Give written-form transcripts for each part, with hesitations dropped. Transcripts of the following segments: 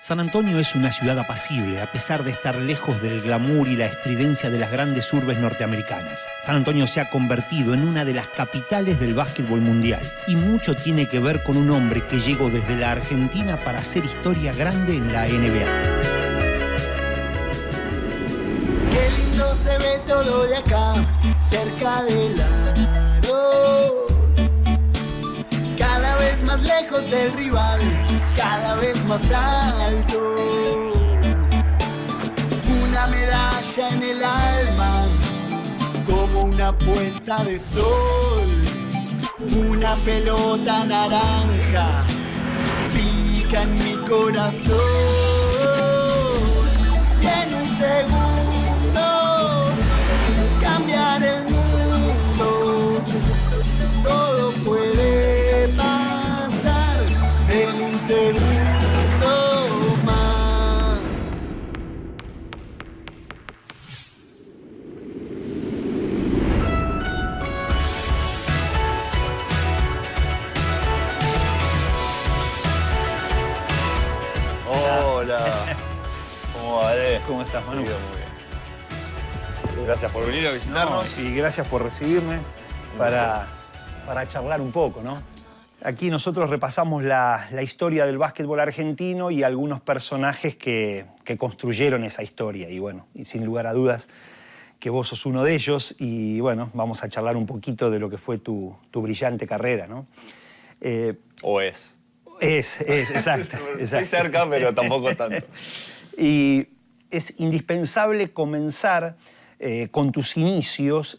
San Antonio es una ciudad apacible, a pesar de estar lejos del glamour y la estridencia de las grandes urbes norteamericanas. San Antonio se ha convertido en una de las capitales del básquetbol mundial. Y mucho tiene que ver con un hombre que llegó desde la Argentina para hacer historia grande en la NBA. Qué lindo se ve todo de acá, cerca del aro. Cada vez más lejos del rival, cada vez más alto. Una medalla en el alma, como una puesta de sol. Una pelota naranja, pica en mi corazón. Y en un segundo, cambiar el mundo. Todo puede pasar en un segundo más. Hola. ¿Cómo va, Ale? ¿Cómo estás, Manu? Muy bien, muy bien. Gracias por venir a visitarnos. Y gracias por recibirme para charlar un poco, ¿no? Aquí nosotros repasamos la historia del básquetbol argentino y algunos personajes que construyeron esa historia. Y bueno, y sin lugar a dudas que vos sos uno de ellos. Y bueno, vamos a charlar un poquito de lo que fue tu brillante carrera, ¿no? O es. Exacto. Estoy cerca, pero tampoco tanto. Y es indispensable comenzar con tus inicios,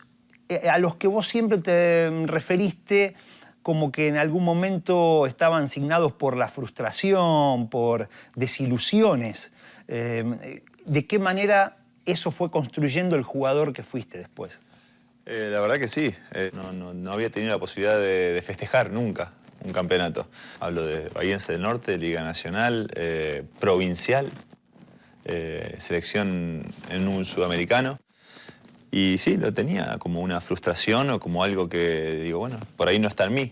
a los que vos siempre te referiste como que en algún momento estaban signados por la frustración, por desilusiones. ¿De qué manera eso fue construyendo el jugador que fuiste después? La verdad que sí. No había tenido la posibilidad de festejar nunca un campeonato. Hablo de Bahiense del Norte, Liga Nacional, provincial, selección en un sudamericano. Y sí, lo tenía como una frustración o como algo que digo, bueno, por ahí no está en mí.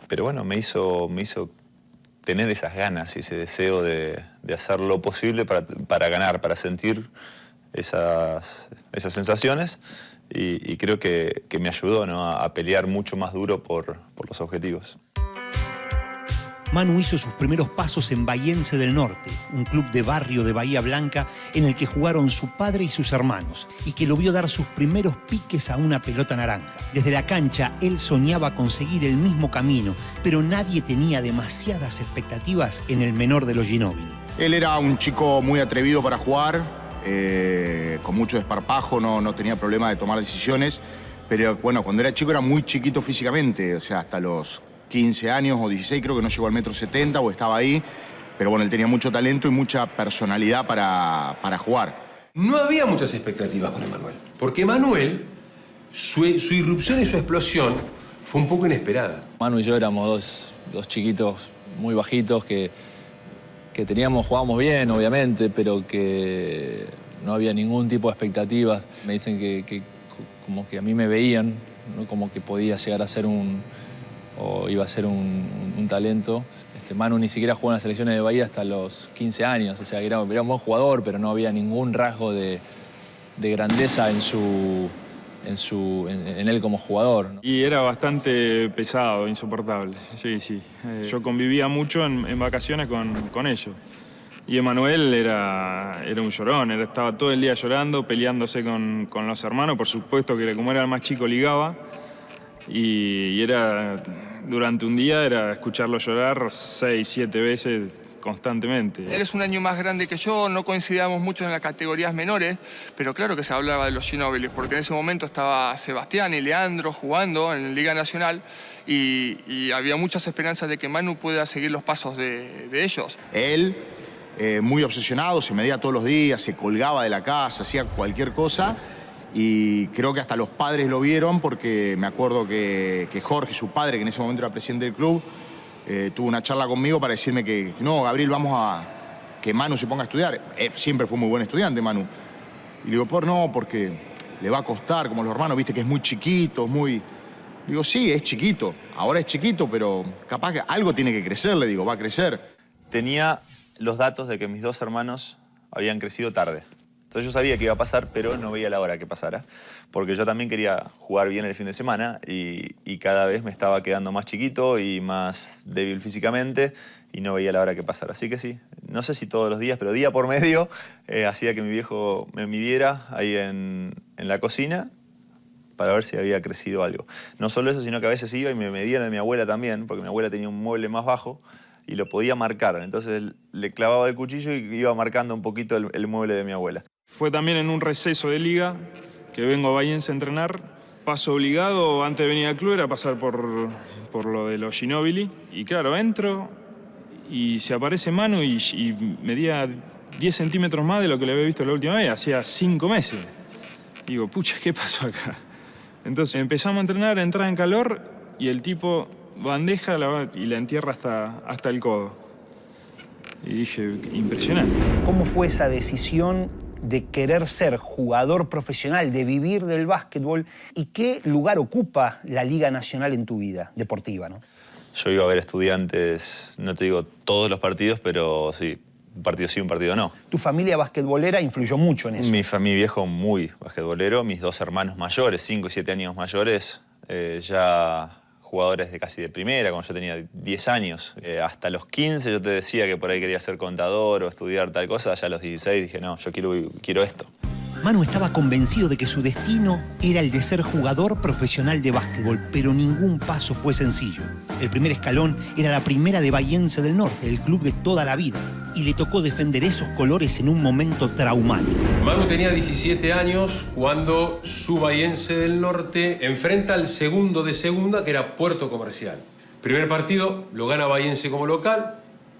Pero bueno, me hizo tener esas ganas y ese deseo de hacer lo posible para ganar, para sentir esas sensaciones. Y creo que me ayudó, ¿no?, a pelear mucho más duro por los objetivos. Manu hizo sus primeros pasos en Bahiense del Norte, un club de barrio de Bahía Blanca en el que jugaron su padre y sus hermanos, y que lo vio dar sus primeros piques a una pelota naranja. Desde la cancha, él soñaba con seguir el mismo camino, pero nadie tenía demasiadas expectativas en el menor de los Ginóbili. Él era un chico muy atrevido para jugar, con mucho desparpajo, no tenía problema de tomar decisiones, pero bueno, cuando era chico era muy chiquito físicamente, o sea, hasta los 15 años o 16, creo que no llegó al 1,70 m o estaba ahí. Pero bueno, él tenía mucho talento y mucha personalidad para jugar. No había muchas expectativas con Emanuel, porque Emanuel, su irrupción y su explosión fue un poco inesperada. Manu y yo éramos dos chiquitos muy bajitos que jugábamos bien, obviamente, pero que no había ningún tipo de expectativas. Me dicen que como que a mí me veían, ¿no?, como que podía llegar a ser o iba a ser un talento. Manu ni siquiera jugó en las selecciones de Bahía hasta los 15 años. O sea, era un buen jugador, pero no había ningún rasgo de grandeza en él como jugador, ¿no? Y era bastante pesado, insoportable. Sí. Yo convivía mucho en vacaciones con ellos. Y Emanuel era un llorón, estaba todo el día llorando, peleándose con los hermanos. Por supuesto que como era el más chico ligaba. Y era, durante un día, era escucharlo llorar 6, 7 veces constantemente. Él es un año más grande que yo, no coincidíamos mucho en las categorías menores, pero claro que se hablaba de los Ginóbili, porque en ese momento estaba Sebastián y Leandro jugando en Liga Nacional y había muchas esperanzas de que Manu pueda seguir los pasos de ellos. Él, muy obsesionado, se medía todos los días, se colgaba de la casa, hacía cualquier cosa. Y creo que hasta los padres lo vieron porque me acuerdo que Jorge, su padre, que en ese momento era presidente del club, tuvo una charla conmigo para decirme que no, Gabriel, vamos a que Manu se ponga a estudiar. Siempre fue muy buen estudiante, Manu. Y le digo, no, porque le va a costar, como los hermanos, viste que es muy chiquito, muy... Digo, sí, es chiquito. Ahora es chiquito, pero capaz que algo tiene que crecer, le digo, va a crecer. Tenía los datos de que mis 2 hermanos habían crecido tarde. Entonces yo sabía que iba a pasar, pero no veía la hora que pasara. Porque yo también quería jugar bien el fin de semana y cada vez me estaba quedando más chiquito y más débil físicamente y no veía la hora que pasara. Así que sí, no sé si todos los días, pero día por medio hacía que mi viejo me midiera ahí en la cocina para ver si había crecido algo. No solo eso, sino que a veces iba y me medía de mi abuela también, porque mi abuela tenía un mueble más bajo y lo podía marcar. Entonces le clavaba el cuchillo y iba marcando un poquito el mueble de mi abuela. Fue también en un receso de liga que vengo a Bahiense a entrenar. Paso obligado antes de venir al club era pasar por lo de los Ginóbili. Y claro, entro y se aparece Manu y medía 10 centímetros más de lo que le había visto la última vez, hacía 5 meses. Digo, pucha, ¿qué pasó acá? Entonces empezamos a entrenar, a entrar en calor y el tipo bandeja y la entierra hasta el codo. Y dije, impresionante. ¿Cómo fue esa decisión de querer ser jugador profesional, de vivir del básquetbol? ¿Y qué lugar ocupa la Liga Nacional en tu vida deportiva, ¿no? Yo iba a ver Estudiantes, no te digo todos los partidos, pero sí, un partido sí, un partido no. Tu familia basquetbolera influyó mucho en eso. Mi viejo muy basquetbolero, mis 2 hermanos mayores, 5 y 7 años mayores, ya jugadores de casi de primera, cuando yo tenía 10 años. Hasta los 15 yo te decía que por ahí quería ser contador o estudiar tal cosa. Ya a los 16 dije, no, yo quiero esto. Manu estaba convencido de que su destino era el de ser jugador profesional de básquetbol, pero ningún paso fue sencillo. El primer escalón era la Primera de Bahiense del Norte, el club de toda la vida, y le tocó defender esos colores en un momento traumático. Manu tenía 17 años cuando su Bahiense del Norte enfrenta al segundo de segunda, que era Puerto Comercial. Primer partido lo gana Bahiense como local,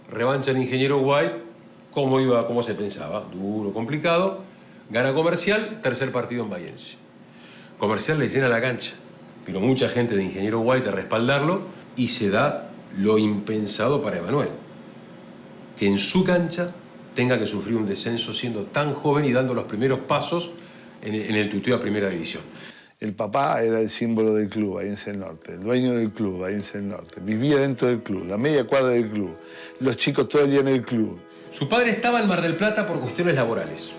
revancha el Ingeniero White, como se pensaba, duro, complicado. Gana Comercial, tercer partido en Bahiense. Comercial le llena la cancha, pero mucha gente de Ingeniero White a respaldarlo y se da lo impensado para Emanuel. Que en su cancha tenga que sufrir un descenso siendo tan joven y dando los primeros pasos en el tuteo a Primera División. El papá era el símbolo del club, Bahiense del Norte, el dueño del club, Bahiense del Norte. Vivía dentro del club, la media cuadra del club, los chicos todo el día en el club. Su padre estaba en Mar del Plata por cuestiones laborales.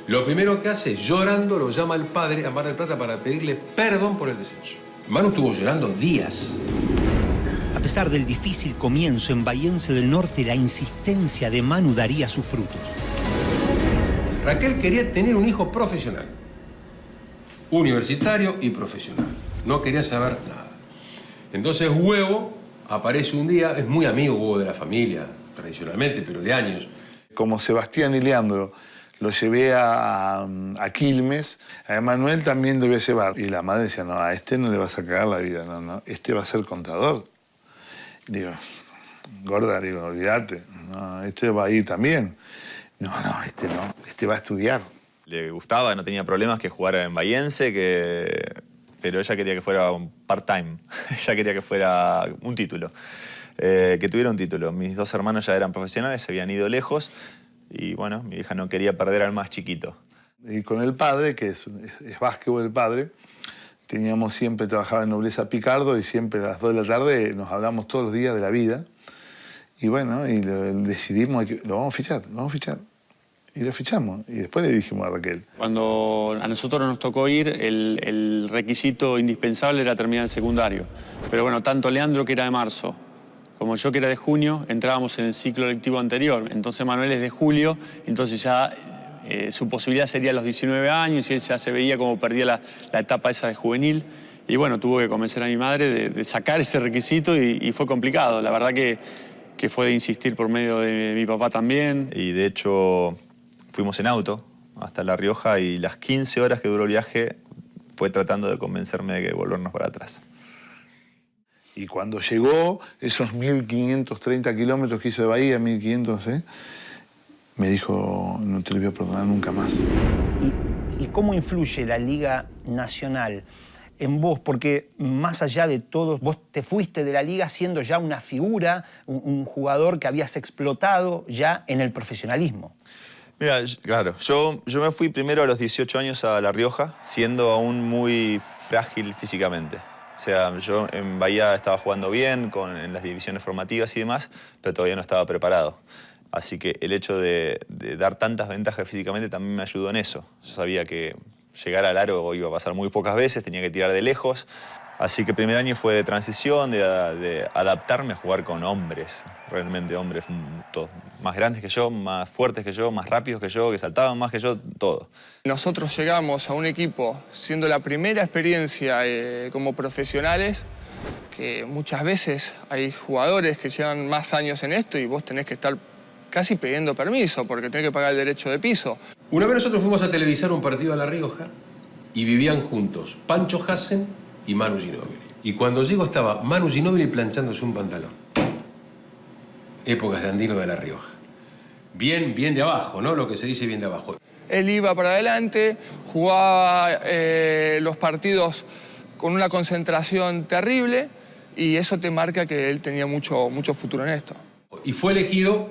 Lo primero que hace, llorando, lo llama al padre a Mar del Plata para pedirle perdón por el descenso. Manu estuvo llorando días. A pesar del difícil comienzo en Bahiense del Norte, la insistencia de Manu daría sus frutos. Raquel quería tener un hijo profesional. Universitario y profesional. No quería saber nada. Entonces Huevo aparece un día, es muy amigo Huevo de la familia, tradicionalmente, pero de años. Como Sebastián y Leandro, lo llevé a Quilmes, a Emanuel también lo voy a llevar. Y la madre decía, no, a este no le vas a cagar la vida, no, este va a ser contador. Digo, gorda, olvídate, no, este va a ir también. No, este no, este va a estudiar. Le gustaba, no tenía problemas que jugara en Bahiense, pero ella quería que fuera un part-time. Ella quería que fuera un título, que tuviera un título. Mis 2 hermanos ya eran profesionales, se habían ido lejos. Y bueno, mi hija no quería perder al más chiquito. Y con el padre, que es básquetbol el padre, trabajaba en Nobleza Picardo y siempre a las 2 de la tarde nos hablamos todos los días de la vida. Y bueno, y decidimos, lo vamos a fichar. Y lo fichamos. Y después le dijimos a Raquel. Cuando a nosotros nos tocó ir, el requisito indispensable era terminar el secundario. Pero bueno, tanto Leandro, que era de marzo, como yo, que era de junio, entrábamos en el ciclo lectivo anterior. Entonces Manuel es de julio, entonces ya su posibilidad sería a los 19 años y él ya se veía como perdía la etapa esa de juvenil. Y bueno, tuvo que convencer a mi madre de sacar ese requisito y fue complicado. La verdad que fue de insistir por medio de mi papá también. Y de hecho fuimos en auto hasta La Rioja y las 15 horas que duró el viaje fue tratando de convencerme de que volvernos para atrás. Y cuando llegó, esos 1.530 kilómetros que hizo de Bahía, 1.500, me dijo, no te lo voy a perdonar nunca más. ¿Y cómo influye la Liga Nacional en vos? Porque más allá de todo, vos te fuiste de la Liga siendo ya una figura, un jugador que habías explotado ya en el profesionalismo. Mira, claro, yo me fui primero a los 18 años a La Rioja, siendo aún muy frágil físicamente. O sea, yo en Bahía estaba jugando bien, en las divisiones formativas y demás, pero todavía no estaba preparado. Así que el hecho de dar tantas ventajas físicamente también me ayudó en eso. Yo sabía que llegar al aro iba a pasar muy pocas veces, tenía que tirar de lejos. Así que el primer año fue de transición, de adaptarme a jugar con hombres, realmente hombres todos, más grandes que yo, más fuertes que yo, más rápidos que yo, que saltaban más que yo, todo. Nosotros llegamos a un equipo siendo la primera experiencia como profesionales, que muchas veces hay jugadores que llevan más años en esto y vos tenés que estar casi pidiendo permiso porque tenés que pagar el derecho de piso. Una vez nosotros fuimos a televisar un partido a La Rioja y vivían juntos Pancho Hassen y Manu Ginóbili. Y cuando llego estaba Manu Ginóbili planchándose un pantalón. Épocas de Andino de La Rioja. Bien de abajo, ¿no? Lo que se dice bien de abajo. Él iba para adelante, jugaba los partidos con una concentración terrible y eso te marca que él tenía mucho futuro en esto. Y fue elegido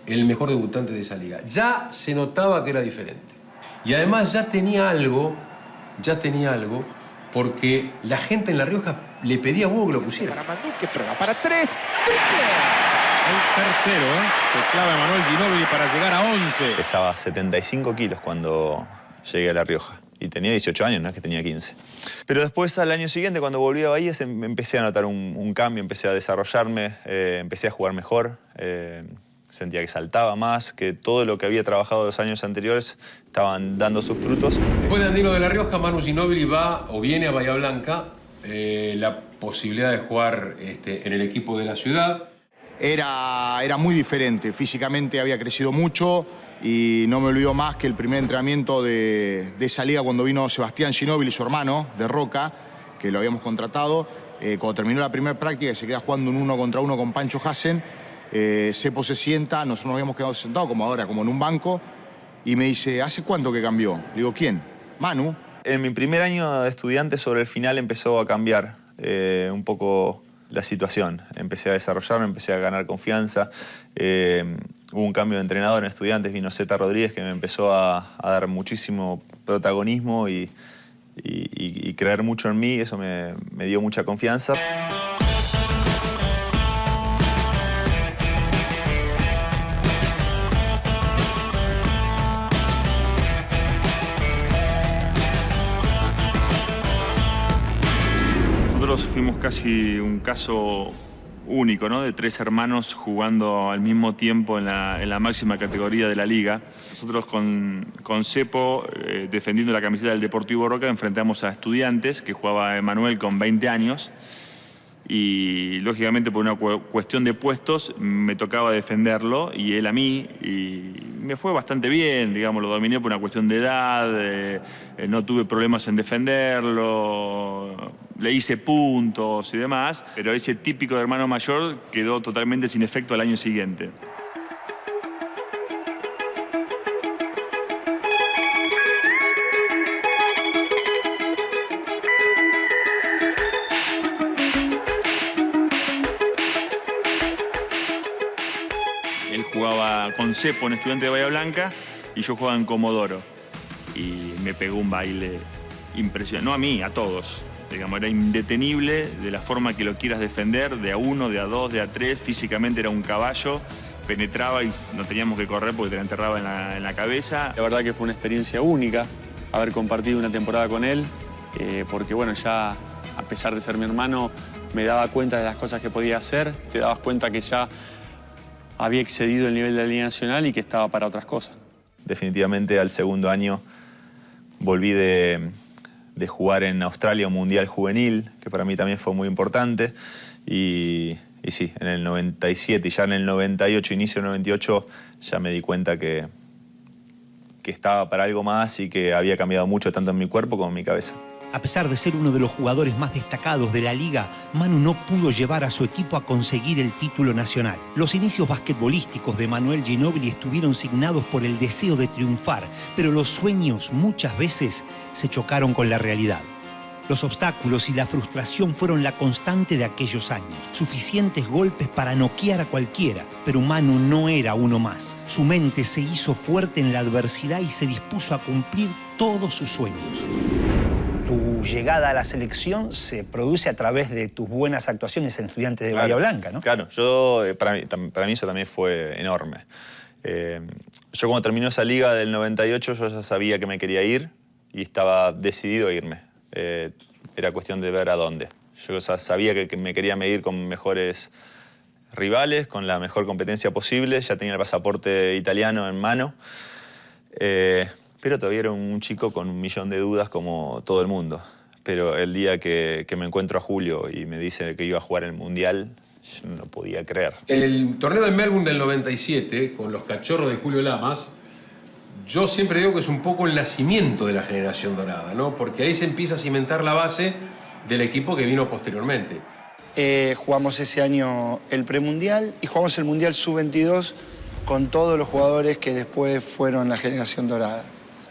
el mejor debutante de esa liga. Ya se notaba que era diferente. Y además ya tenía algo, porque la gente en La Rioja le pedía a Hugo que lo pusiera. Para Manduque, prueba para 3. El tercero, se clava Emanuel Ginóbili para llegar a 11. Pesaba 75 kilos cuando llegué a La Rioja. Y tenía 18 años, no es que tenía 15. Pero después, al año siguiente, cuando volví a Bahía, empecé a notar un cambio, empecé a desarrollarme, empecé a jugar mejor. Sentía que saltaba más, que todo lo que había trabajado los años anteriores estaban dando sus frutos. Después de Andino de La Rioja, Manu Ginóbili va o viene a Bahía Blanca. La posibilidad de jugar en el equipo de la ciudad. Era muy diferente, físicamente había crecido mucho y no me olvido más que el primer entrenamiento de esa liga cuando vino Sebastián Ginóbili, su hermano, de Roca, que lo habíamos contratado. Cuando terminó la primera práctica y se queda jugando un 1 contra 1 con Pancho Hassen, Sepo se sienta, nosotros nos habíamos quedado sentados como ahora, como en un banco, y me dice, ¿hace cuánto que cambió? Le digo, ¿quién? Manu. En mi primer año de estudiante, sobre el final, empezó a cambiar un poco la situación. Empecé a desarrollarme, empecé a ganar confianza. Hubo un cambio de entrenador en Estudiantes, vino Zeta Rodríguez, que me empezó a dar muchísimo protagonismo y creer mucho en mí. Eso me dio mucha confianza. Nosotros fuimos casi un caso único, ¿no? De 3 hermanos jugando al mismo tiempo en la máxima categoría de la liga. Nosotros con Sepo, defendiendo la camiseta del Deportivo Roca, enfrentamos a Estudiantes, que jugaba Emanuel con 20 años. Y lógicamente por una cuestión de puestos me tocaba defenderlo y él a mí, y me fue bastante bien, digamos, lo dominé por una cuestión de edad, no tuve problemas en defenderlo, le hice puntos y demás, pero ese típico de hermano mayor quedó totalmente sin efecto al año siguiente. Él jugaba con Sepo en Estudiante de Bahía Blanca y yo jugaba en Comodoro. Y me pegó un baile impresionante. No a mí, a todos. Digamos, era indetenible de la forma que lo quieras defender, de a 1, de a 2, de a 3. Físicamente era un caballo, penetraba y no teníamos que correr porque te la enterraba en la cabeza. La verdad que fue una experiencia única haber compartido una temporada con él, porque bueno, ya a pesar de ser mi hermano, me daba cuenta de las cosas que podía hacer. Te dabas cuenta que ya había excedido el nivel de la Liga Nacional y que estaba para otras cosas. Definitivamente al segundo año volví de jugar en Australia un Mundial Juvenil, que para mí también fue muy importante. Y sí, en el 97 y ya en el 98, inicio del 98, ya me di cuenta que estaba para algo más y que había cambiado mucho tanto en mi cuerpo como en mi cabeza. A pesar de ser uno de los jugadores más destacados de la liga, Manu no pudo llevar a su equipo a conseguir el título nacional. Los inicios basquetbolísticos de Emanuel Ginóbili estuvieron signados por el deseo de triunfar, pero los sueños muchas veces se chocaron con la realidad. Los obstáculos y la frustración fueron la constante de aquellos años. Suficientes golpes para noquear a cualquiera, pero Manu no era uno más. Su mente se hizo fuerte en la adversidad y se dispuso a cumplir todos sus sueños. Tu llegada a la selección se produce a través de tus buenas actuaciones en Estudiantes de Bahía Blanca, ¿no? Claro, para mí eso también fue enorme. Yo cuando terminó esa liga del 98, yo ya sabía que me quería ir y estaba decidido a irme. Era cuestión de ver a dónde. Yo ya sabía que me quería medir con mejores rivales, con la mejor competencia posible. Ya tenía el pasaporte italiano en mano. Pero todavía era un chico con 1.000.000 de dudas como todo el mundo. Pero el día que me encuentro a Julio y me dice que iba a jugar el Mundial, yo no podía creer. En el torneo de Melbourne del 97, con los cachorros de Julio Lamas, yo siempre digo que es un poco el nacimiento de la generación dorada, ¿no? Porque ahí se empieza a cimentar la base del equipo que vino posteriormente. Jugamos ese año el premundial y jugamos el Mundial Sub-22 con todos los jugadores que después fueron la generación dorada.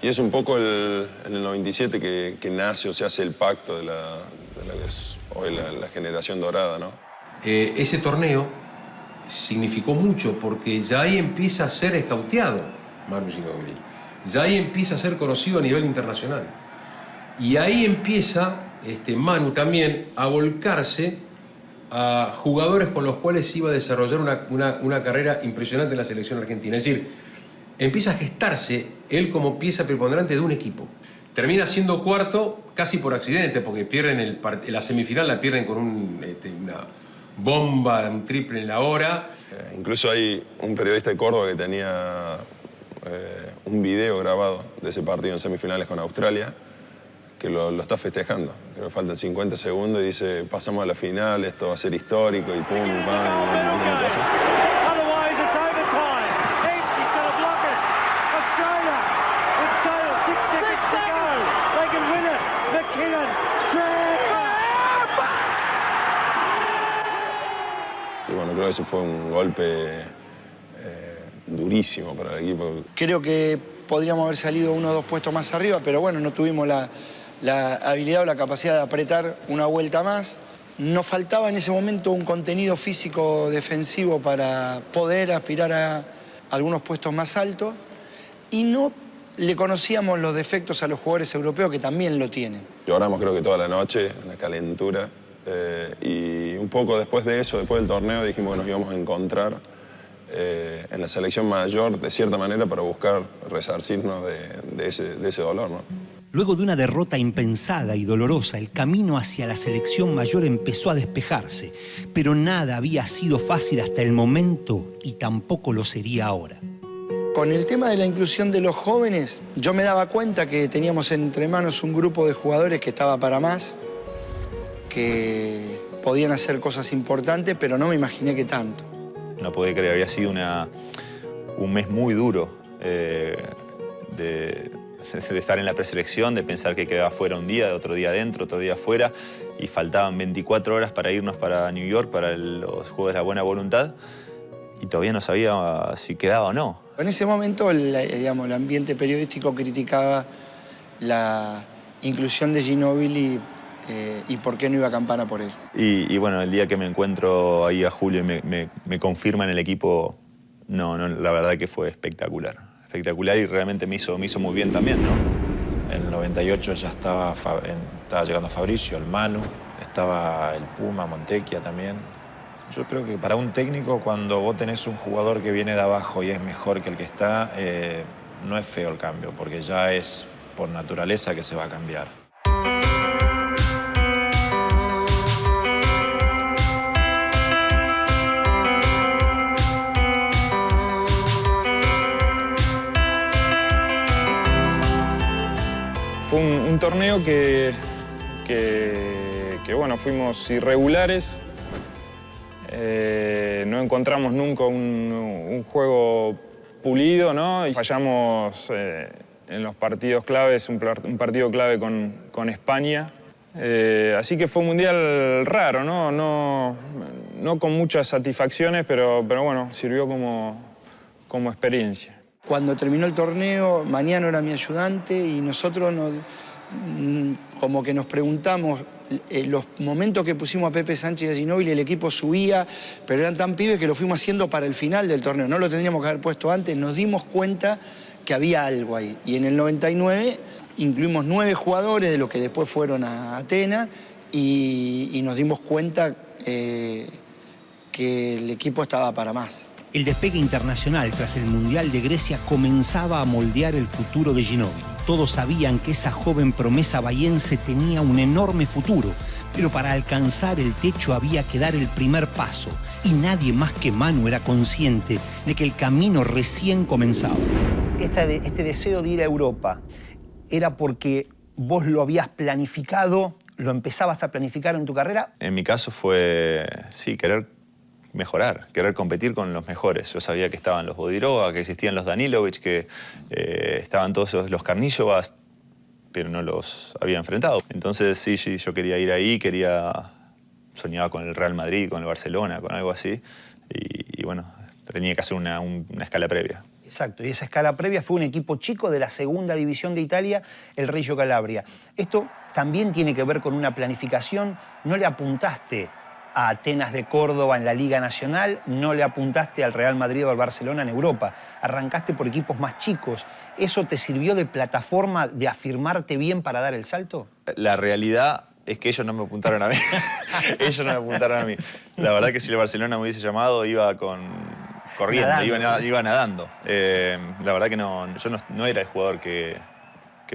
Y es un poco en el 97 que nace o se hace el pacto de la que es hoy la generación dorada, ¿no? Ese torneo significó mucho porque ya ahí empieza a ser escauteado Manu Ginóbili. Ya ahí empieza a ser conocido a nivel internacional. Y ahí empieza Manu también a volcarse a jugadores con los cuales iba a desarrollar una carrera impresionante en la selección argentina. Es decir, empieza a gestarse él como pieza preponderante de un equipo. Termina siendo cuarto casi por accidente, porque pierden la semifinal la pierden con una bomba, un triple en la hora. Incluso hay un periodista de Córdoba que tenía un video grabado de ese partido en semifinales con Australia, que lo está festejando. Creo que faltan 50 segundos y dice, pasamos a la final, esto va a ser histórico, y pum, y pam, y un montón de cosas. Y bueno, creo que ese fue un golpe durísimo para el equipo. Creo que podríamos haber salido 1 o 2 puestos más arriba, pero bueno, no tuvimos la habilidad o la capacidad de apretar una vuelta más. Nos faltaba en ese momento un contenido físico defensivo para poder aspirar a algunos puestos más altos y no le conocíamos los defectos a los jugadores europeos que también lo tienen. Lloramos creo que toda la noche, en la calentura, y un poco después de eso, después del torneo, dijimos que nos íbamos a encontrar en la selección mayor, de cierta manera, para buscar resarcirnos de ese dolor, ¿no? Luego de una derrota impensada y dolorosa, el camino hacia la selección mayor empezó a despejarse, pero nada había sido fácil hasta el momento y tampoco lo sería ahora. Con el tema de la inclusión de los jóvenes, yo me daba cuenta que teníamos entre manos un grupo de jugadores que estaba para más, que podían hacer cosas importantes, pero no me imaginé que tanto. No podía creer, había sido un mes muy duro de estar en la preselección, de pensar que quedaba fuera un día, otro día adentro, otro día afuera, y faltaban 24 horas para irnos para New York, para los Juegos de la Buena Voluntad, y todavía no sabía si quedaba o no. En ese momento, el ambiente periodístico criticaba la inclusión de Ginóbili y por qué no iba Campana por él. Y bueno, el día que me encuentro ahí a Julio y me confirman el equipo, no, la verdad que fue espectacular. Espectacular y realmente me hizo muy bien también, ¿no? En el 98 ya estaba llegando Fabricio, el Manu, estaba el Puma, Montecchia también. Yo creo que para un técnico, cuando vos tenés un jugador que viene de abajo y es mejor que el que está, no es feo el cambio, porque ya es por naturaleza que se va a cambiar. Fue un torneo que bueno, fuimos irregulares. No encontramos nunca un juego pulido, ¿no? Y fallamos en los partidos claves, un partido clave con España. Así que fue un mundial raro, ¿no? No con muchas satisfacciones, pero bueno, sirvió como experiencia. Cuando terminó el torneo, Mañano era mi ayudante y nosotros como que nos preguntamos los momentos que pusimos a Pepe Sánchez y a Ginóbili, el equipo subía, pero eran tan pibes que lo fuimos haciendo para el final del torneo. No lo tendríamos que haber puesto antes, nos dimos cuenta que había algo ahí. Y en el 99 incluimos 9 jugadores de los que después fueron a Atenas y nos dimos cuenta que el equipo estaba para más. El despegue internacional tras el Mundial de Grecia comenzaba a moldear el futuro de Ginóbili. Todos sabían que esa joven promesa bahiense tenía un enorme futuro, pero para alcanzar el techo había que dar el primer paso y nadie más que Manu era consciente de que el camino recién comenzaba. Este deseo de ir a Europa era porque vos lo habías planificado, lo empezabas a planificar en tu carrera. En mi caso fue, sí, querer mejorar, querer competir con los mejores. Yo sabía que estaban los Bodiroga, que existían los Danilovic, que estaban todos los Karnićovas, pero no los había enfrentado. Entonces sí, yo quería ir ahí, soñaba con el Real Madrid, con el Barcelona, con algo así. Y bueno, tenía que hacer una escala previa. Exacto, y esa escala previa fue un equipo chico de la segunda división de Italia, el Reggio Calabria. Esto también tiene que ver con una planificación. No le apuntaste a Atenas de Córdoba en la Liga Nacional, no le apuntaste al Real Madrid o al Barcelona en Europa. Arrancaste por equipos más chicos. ¿Eso te sirvió de plataforma, de afirmarte bien para dar el salto? La realidad es que ellos no me apuntaron a mí. Ellos no me apuntaron a mí. La verdad que si el Barcelona me hubiese llamado, iba corriendo, nadando. Iba nadando. La verdad que yo no era el jugador que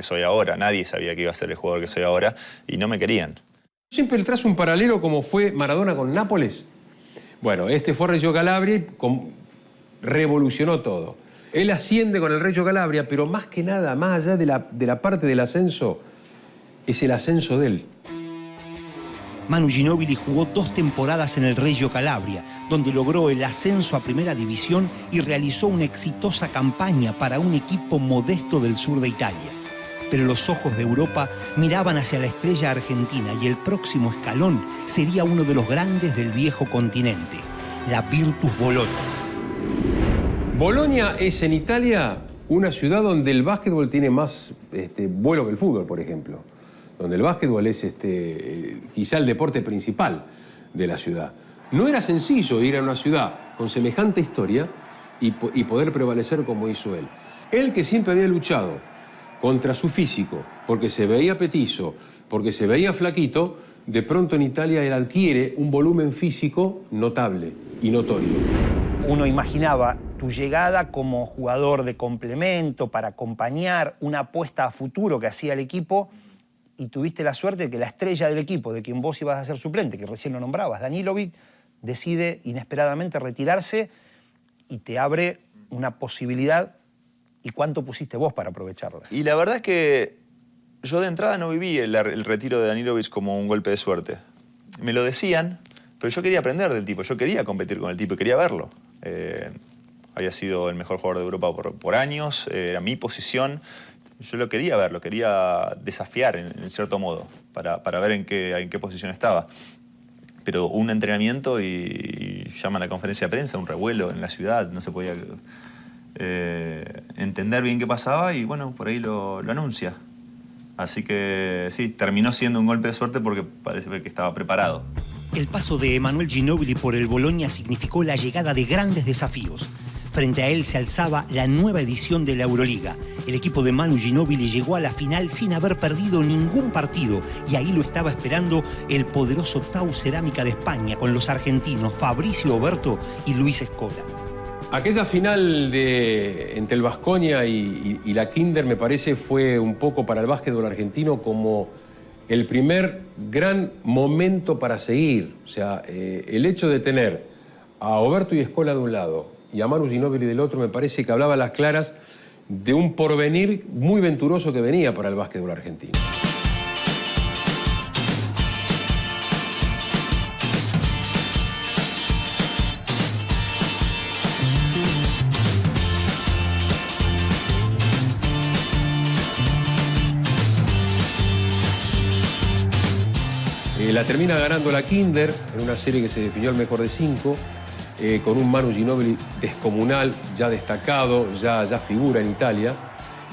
soy ahora. Nadie sabía que iba a ser el jugador que soy ahora y no me querían. Siempre le trazo un paralelo como fue Maradona con Nápoles. Bueno, este fue Reggio Calabria y revolucionó todo. Él asciende con el Reggio Calabria, pero más que nada, más allá de la parte del ascenso, es el ascenso de él. Manu Ginóbili jugó 2 temporadas en el Reggio Calabria, donde logró el ascenso a Primera División y realizó una exitosa campaña para un equipo modesto del sur de Italia. Pero los ojos de Europa miraban hacia la estrella argentina y el próximo escalón sería uno de los grandes del viejo continente, la Virtus Bologna. Bologna es en Italia una ciudad donde el básquetbol tiene más vuelo que el fútbol, por ejemplo. Donde el básquetbol es quizá el deporte principal de la ciudad. No era sencillo ir a una ciudad con semejante historia y poder prevalecer como hizo él. Él que siempre había luchado contra su físico, porque se veía petizo, porque se veía flaquito, de pronto en Italia él adquiere un volumen físico notable y notorio. Uno imaginaba tu llegada como jugador de complemento para acompañar una apuesta a futuro que hacía el equipo y tuviste la suerte de que la estrella del equipo, de quien vos ibas a ser suplente, que recién lo nombrabas, Danilovic, decide inesperadamente retirarse y te abre una posibilidad. ¿Y cuánto pusiste vos para aprovecharla? Y la verdad es que yo de entrada no viví el retiro de Danilovic como un golpe de suerte. Me lo decían, pero yo quería aprender del tipo, yo quería competir con el tipo y quería verlo. Había sido el mejor jugador de Europa por años, era mi posición. Yo lo quería ver, lo quería desafiar en cierto modo, para ver en qué posición estaba. Pero un entrenamiento y llaman a la conferencia de prensa, un revuelo en la ciudad, no se podía entender bien qué pasaba y bueno, por ahí lo anuncia. Así que sí, terminó siendo un golpe de suerte porque parece que estaba preparado. El paso de Emanuel Ginóbili por el Bologna significó la llegada de grandes desafíos. Frente a él se alzaba la nueva edición de la Euroliga. El equipo de Manu Ginóbili llegó a la final sin haber perdido ningún partido y ahí lo estaba esperando el poderoso Tau Cerámica de España con los argentinos Fabricio Oberto y Luis Escola. Aquella final entre el Baskonia y la Kinder, me parece, fue un poco para el básquetbol argentino como el primer gran momento para seguir. O sea, el hecho de tener a Oberto y Escola de un lado y a Manu Ginóbili del otro, me parece que hablaba a las claras de un porvenir muy venturoso que venía para el básquetbol argentino. La termina ganando la Kinder en una serie que se definió al mejor de 5, con un Manu Ginóbili descomunal, ya destacado, ya figura en Italia.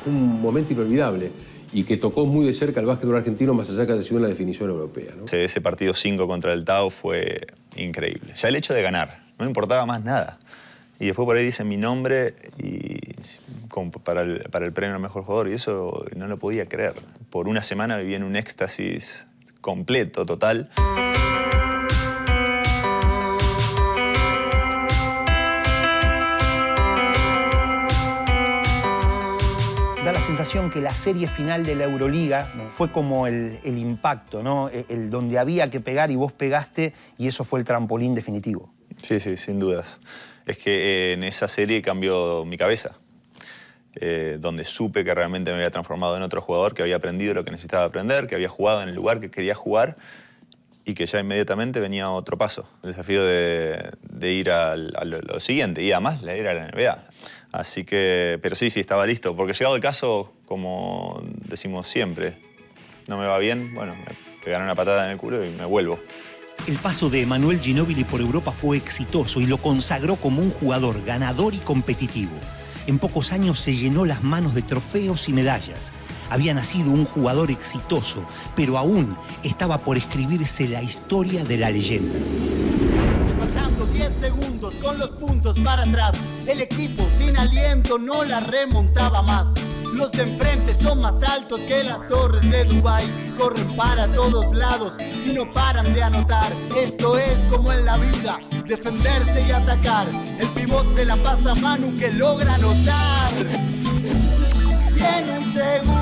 Un momento inolvidable y que tocó muy de cerca el básquetbol argentino, más allá que ha sido en la definición europea, ¿no? Ese partido 5 contra el Tau fue increíble. Ya el hecho de ganar, no me importaba más nada. Y después por ahí dicen mi nombre y como para el premio al mejor jugador, y eso no lo podía creer. Por una semana viví en un éxtasis completo, total. Da la sensación que la serie final de la Euroliga fue como el impacto, ¿no? El donde había que pegar y vos pegaste, y eso fue el trampolín definitivo. Sí, sí, sin dudas. Es que en esa serie cambió mi cabeza, donde supe que realmente me había transformado en otro jugador, que había aprendido lo que necesitaba aprender, que había jugado en el lugar que quería jugar y que ya inmediatamente venía otro paso, el desafío de ir a lo siguiente, y además la ir a la NBA. Así que, pero sí, estaba listo, porque llegado el caso, como decimos siempre, no me va bien, bueno, me pegaron una patada en el culo y me vuelvo. El paso de Emanuel Ginóbili por Europa fue exitoso y lo consagró como un jugador ganador y competitivo. En pocos años se llenó las manos de trofeos y medallas. Había nacido un jugador exitoso, pero aún estaba por escribirse la historia de la leyenda. Faltando 10 segundos con los puntos para atrás, el equipo sin aliento no la remontaba más. Los de enfrente son más altos que las torres de Dubái, corren para todos lados y no paran de anotar. Esto es como en la vida, defenderse y atacar. El pivot se la pasa a Manu, que logra anotar. Tienen segundo.